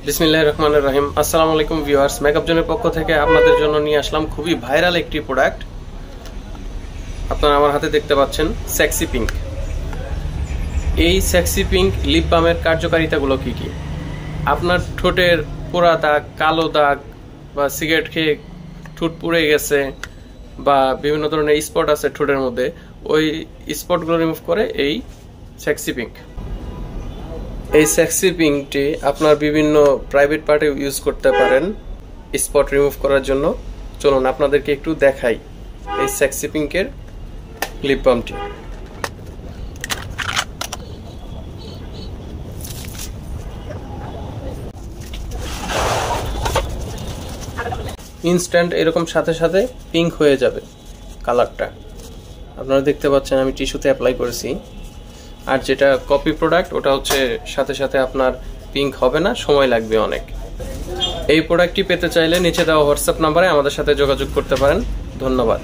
বিসমিল্লাহির রহমানির রহিম। আসসালামু আলাইকুম ভিউয়ার্স, মেকআপ জোনের পক্ষ থেকে আপনাদের জন্য নিয়ে আসলাম খুবই ভাইরাল একটি প্রোডাক্ট। আপনারা আমার হাতে দেখতে পাচ্ছেন সেক্সি পিঙ্ক। এই সেক্সি পিঙ্ক লিপ বামের কার্যকারিতাগুলো কি কি? আপনার ঠোঁটের পোড়া দাগ, কালো দাগ বা সিগারেট খেয়ে ঠোঁট পুড়ে গেছে বা বিভিন্ন ধরনের স্পট আছে ঠোঁটের মধ্যে, ওই স্পটগুলো রিমুভ করে এই সেক্সি পিঙ্ক। এই সেক্সি পিঙ্কটি আপনার বিভিন্ন প্রাইভেট পার্টে ইউজ করতে পারেন স্পট রিমুভ করার জন্য। চলুন আপনাদেরকে একটু দেখাই এই সেক্সি পিঙ্কের লিপ বামটি। ইনস্ট্যান্ট এরকম সাথে সাথে পিঙ্ক হয়ে যাবে কালারটা। আপনারা দেখতে পাচ্ছেন আমি টিস্যুতে অ্যাপ্লাই করেছি। আর যেটা কপি প্রোডাক্ট ওটা হচ্ছে সাথে সাথে আপনার পিঙ্ক হবে না, সময় লাগবে অনেক। এই প্রোডাক্টটি পেতে চাইলে নিচে দেওয়া হোয়াটসঅ্যাপ নাম্বারে আমাদের সাথে যোগাযোগ করতে পারেন। ধন্যবাদ।